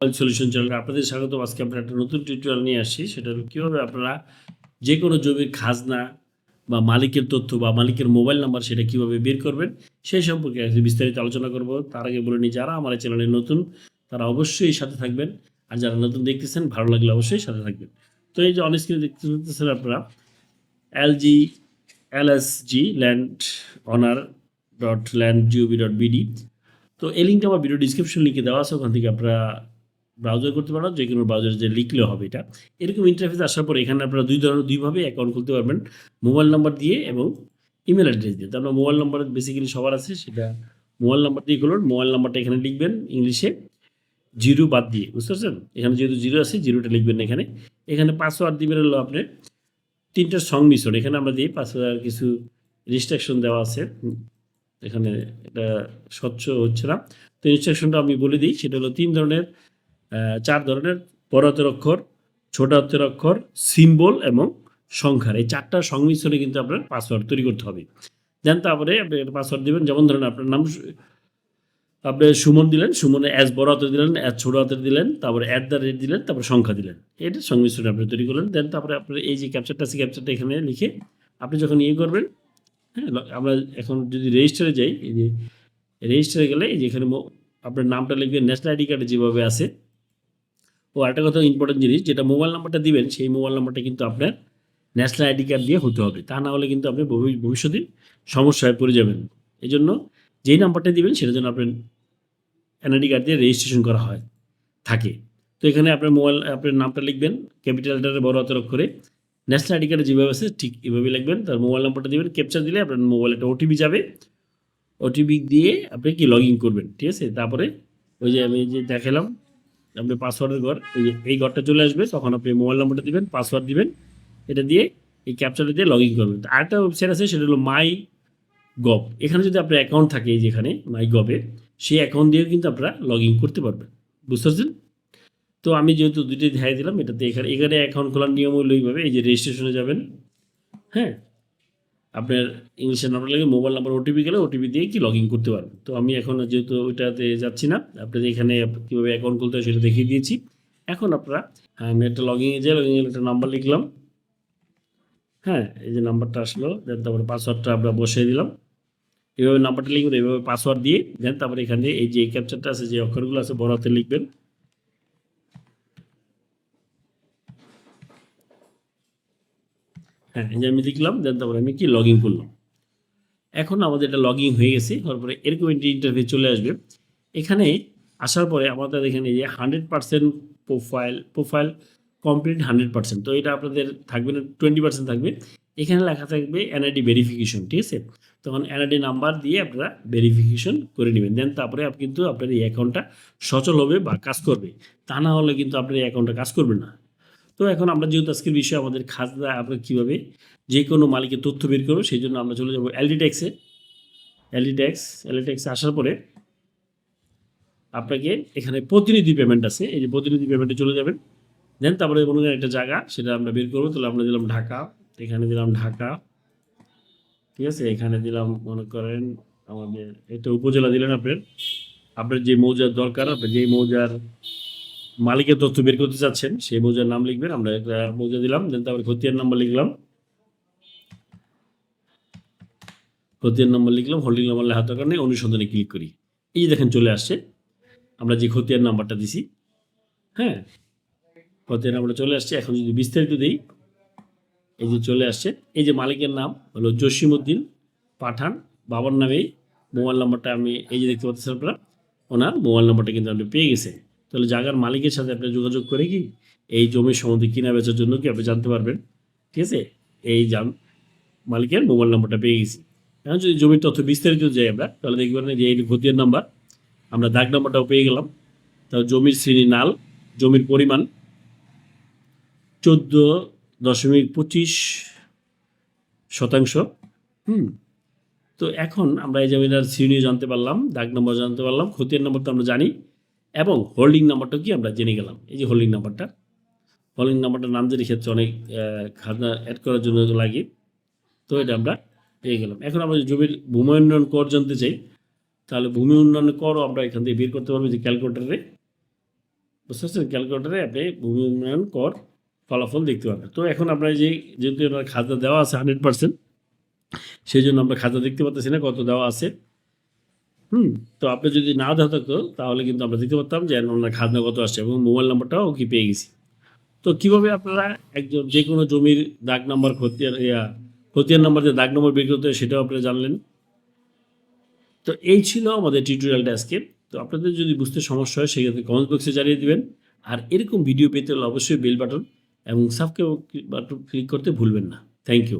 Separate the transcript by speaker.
Speaker 1: Solution চ্যানেলে আপনাদের স্বাগত। আজকে আমরা একটা নতুন টিউটোরিয়াল নিয়ে আসছি। সেটা হলো কীভাবে আপনারা যে কোনো জমির খাজনা বা মালিকের তথ্য বা মালিকের মোবাইল নাম্বার সেটা কীভাবে বের করবেন সেই সম্পর্কে আজকে বিস্তারিত আলোচনা করব। তার আগে বলে নিই, যারা আমার চ্যানেলে নতুন তারা অবশ্যই সাথে থাকবেন, আর যারা নতুন দেখতেছেন ভালো লাগলে অবশ্যই সাথে থাকবেন। তো এই যে অন স্ক্রিনে দেখতেছেন আপনারা LSG ল্যান্ড অনার .land.gov.bd। তো এই লিঙ্কটা আমার ভিডিও ডিসক্রিপশন লিঙ্কে দেওয়া আছে, ওখান থেকে আপনারা ব্রাউজার করতে পারেন, যে কোনো ব্রাউজারে যে লিখলে হবে। এটা এরকম ইন্টারফেস আসার পরে এখানে আপনারা দুইভাবে অ্যাকাউন্ট খুলতে পারবেন, মোবাইল নাম্বার দিয়ে এবং ইমেল অ্যাড্রেস দিয়ে। তার মোবাইল নাম্বার বেসিক্যালি সবার আছে, সেটা মোবাইল নাম্বার দিয়ে খুলুন। মোবাইল নাম্বারটা এখানে লিখবেন ইংলিশে, জিরো বাদ দিয়ে, বুঝতে পারছেন? এখানে যেহেতু জিরো আছে, জিরোটা লিখবেন না। এখানে পাসওয়ার্ড দিবেন হলো আপনি তিনটার সংমিশ্রণ। এখানে আমরা দিই পাসওয়ার্ড, কিছু রেস্ট্রিকশন দেওয়া আছে, এখানে এটা স্বচ্ছ হচ্ছে না। তো ইনস্ট্রাকশনটা আমি বলে দিই, সেটা হলো চার ধরনের বড় হাতের অক্ষর, ছোট হাতের অক্ষর, সিম্বল এবং সংখ্যার, এই চারটা সংমিশ্রণে কিন্তু আপনার পাসওয়ার্ড তৈরি করতে হবে। দেন তারপরে আপনি একটা পাসওয়ার্ড দেবেন, যেমন ধরেন আপনার নাম আপনি সুমন দিলেন, সুমনে এস বড় হাতের দিলেন, এস ছোট হাতের দিলেন, তারপরে @, দিলেন, তারপরে সংখ্যা দিলেন। এটা সংমিশ্রণ আপনি তৈরি করলেন। দেন তারপরে আপনার এই যে ক্যাপচারটা আছে, ক্যাপচারটা এখানে লিখে আপনি যখন করবেন, হ্যাঁ, আমরা এখন যদি রেজিস্টারে যাই, এই যে রেজিস্টারে গেলে এই যে এখানে আপনার নামটা লিখবেন ন্যাশনাল আইডি কার্ডে যেভাবে আছে। ও আরেকটা কথা ইম্পর্টেন্ট জিনিস, যেটা মোবাইল নাম্বারটা দিবেন সেই মোবাইল নাম্বারটা কিন্তু আপনার ন্যাশনাল আইডি কার্ড দিয়ে হতে হবে, তা না হলে কিন্তু আপনি ভবিষ্যতে সমস্যায় পড়ে যাবেন। এই জন্য যেই নাম্বারটা দিবেন সেটার জন্য আপনার এনআইডি কার্ড দিয়ে রেজিস্ট্রেশন করা থাকে। তো এখানে আপনার নামটা লিখবেন ক্যাপিটাল লেটারে বড় হাতের অক্ষরে, ন্যাশনাল আইডি কার্ডে যেভাবে আছে ঠিক এভাবে লিখবেন। তার মোবাইল নাম্বারটা দিবেন, ক্যাপচার দিলে আপনার মোবাইলে একটা ওটিপি যাবে, ওটিপি দিয়ে আপনি লগ ইন করবেন, ঠিক আছে? তারপরে ওই যে আমি যে দেখালাম আপনি পাসওয়ার্ডের ঘর, এই ঘরটা চলে আসবে, তখন আপনি মোবাইল নাম্বারটা দিবেন, পাসওয়ার্ড দিবেন, এটা দিয়ে এই ক্যাপচারটা দিয়ে লগ ইন করবেন। আরেকটা ওয়েবসাইট আছে, সেটা হলো মাই গভ। এখানে যদি আপনার অ্যাকাউন্ট থাকে, এই যেখানে মাই গভে, সেই অ্যাকাউন্ট দিয়েও কিন্তু আপনারা লগ ইন করতে পারবেন, বুঝতে পারছেন? তো আমি যেহেতু দুটোই দেখাই দিলাম, এটাতে এখানে অ্যাকাউন্ট খোলার নিয়ম হলো এইভাবে, এই যে রেজিস্ট্রেশনে যাবেন, হ্যাঁ, আপনার ইংলিশের নাম্বার লাগে, মোবাইল নাম্বার, ওটিপি গেলে ওটিপি দিয়ে লগ ইন করতে পারবেন। তো আমি এখন যেহেতু ওইটাতে যাচ্ছি না, আপনাদের এখানে কীভাবে অ্যাকাউন্ট খুলতে হয় সেটা দেখিয়ে দিয়েছি। এখন আপনারা, আমি একটা লগ ইনে যাই, একটা নাম্বার লিখলাম, হ্যাঁ, এই যে নাম্বারটা আসলো, দেন তারপরে পাসওয়ার্ডটা আমরা বসিয়ে দিলাম। এইভাবে নাম্বারটা লিখবেন, এইভাবে পাসওয়ার্ড দিয়ে দেন তারপরে এখানে এই যে ক্যাপচারটা আছে, যে অক্ষরগুলো আছে বড় হাতে লিখবেন, হ্যাঁ, এই যে আমি লিখলাম, দেন তারপরে আমি লগ ইন করলাম। এখন আমাদের এটা লগ ইন হয়ে গেছে, তারপরে এরকম একটি ইন্টারফেস চলে আসবে। এখানে আসার পরে আমাদের এখানে যে 100% প্রোফাইল কমপ্লিট 100%, তো এটা আপনাদের থাকবে না, 20% থাকবে। এখানে লেখা থাকবে এনআইডি ভেরিফিকেশন, ঠিক আছে? তখন এনআইডি নাম্বার দিয়ে আপনারা ভেরিফিকেশন করে নেবেন, দেন তারপরে কিন্তু আপনার এই অ্যাকাউন্টটা সচল হবে বা কাজ করবে, তা না হলে কিন্তু আপনার এই অ্যাকাউন্টটা কাজ করবে না। তো এখন আমরা যেহেতু আজকের বিষয় আমাদের খাজনা, আমরা কীভাবে যে কোনো মালিকের তথ্য বের করবো, সেই জন্য আমরা চলে যাবো এলডি ট্যাক্সে আসার পরে আপনাকে এখানে প্রতিনিধি পেমেন্ট আছে, এই যে প্রতিনিধি পেমেন্টে চলে যাবেন। দেন তারপরে মনে করেন একটা জায়গা, সেটা আমরা বের করবো, তাহলে আমরা দিলাম ঢাকা, এখানে দিলাম ঢাকা, ঠিক আছে? এখানে দিলাম মনে করেন আমাদের একটা উপজেলা দিলেন, আপনার যে মৌজার দরকার, আপনার যেই মৌজার মালিকের তথ্য বের করতে চাচ্ছেন সেই মৌজার নাম লিখবেন, আমরা একটা মৌজা দিলাম। দেন তারপরে খতিয়ান নাম্বার লিখলাম, হোল্ডিং নাম্বার লেখার দরকার নেই, অনুসন্ধানে ক্লিক করি। এই যে দেখেন চলে আসছে আমরা যে খতিয়ান নাম্বারটা দিছি, হ্যাঁ, খতিয়ান নাম্বারটা চলে আসছে। এখন যদি বিস্তারিত দিই, এই যে চলে আসছে, এই যে মালিকের নাম হলো জসিমউদ্দিন পাঠান, বাবার নামেই মোবাইল নাম্বারটা আমি এই যে দেখতে পাচ্ছেন আপনারা, ওনার মোবাইল নাম্বারটা কিন্তু আপনি পেয়ে গেছেন। তাহলে জায়গার মালিকের সাথে আপনি যোগাযোগ করে এই জমির সম্বন্ধে কিনা বেচার জন্য আপনি জানতে পারবেন, ঠিক আছে? এই মালিকের মোবাইল নাম্বারটা পেয়ে গেছি। এখন যদি জমির তথ্য বিস্তারিত যাই আমরা, তাহলে দেখবেন যে এই খতিয়ান নাম্বার, আমরা দাগ নাম্বারটাও পেয়ে গেলাম। তাহলে জমির শ্রেণী নাল, জমির পরিমাণ 14.25%। তো এখন আমরা এই জমিটার শ্রেণী জানতে পারলাম, দাগ নম্বর জানতে পারলাম, খতিয়ান নম্বর তো আমরা জানি, এবং হোল্ডিং নাম্বারটা কি আমরা জেনে গেলাম। এই যে হোল্ডিং নাম্বারটা নামজারির ক্ষেত্রে অনেক খাজনা অ্যাড করার জন্য লাগে, তো এটা আমরা পেয়ে গেলাম। এখন আমরা জমির ভূমি উন্নয়ন কর জানতে চাই, তাহলে ভূমি উন্নয়ন করও আমরা এখান থেকে বের করতে পারবো, যে ক্যালকুলেটারে বুঝতে পারছেন? ক্যালকুলেটরে আপনি ভূমি উন্নয়ন কর ফলাফল দেখতে পাবেন। তো এখন আপনার যেহেতু এনার খাতা দেওয়া আছে 100%, সেজন্য আমরা খাতা দেখতে পারতেছি না কত দেওয়া আছে। তো আপনি যদি না দেওয়া থাকতো তাহলে কিন্তু আমরা দেখতে পারতাম যে ওনার খাজনা কত আসছে এবং মোবাইল নাম্বারটাও কি পেয়ে গেছি। তো কিভাবে আপনারা একজন যেকোনো জমির দাগ নাম্বার খতিয়ান নাম্বার দিয়ে দাগ নম্বর বের করতে হয় সেটাও আপনারা জানলেন। তো এই ছিল আমাদের টিউটোরিয়ালটা আজকে। তো আপনাদের যদি বুঝতে সমস্যা হয় সেক্ষেত্রে কমেন্ট বক্সে জানিয়ে দিবেন। আর এরকম ভিডিও পেতে হলে অবশ্যই বেল বাটন এবং সাবস্ক্রাইব বাটন ক্লিক করতে ভুলবেন না। Thank you.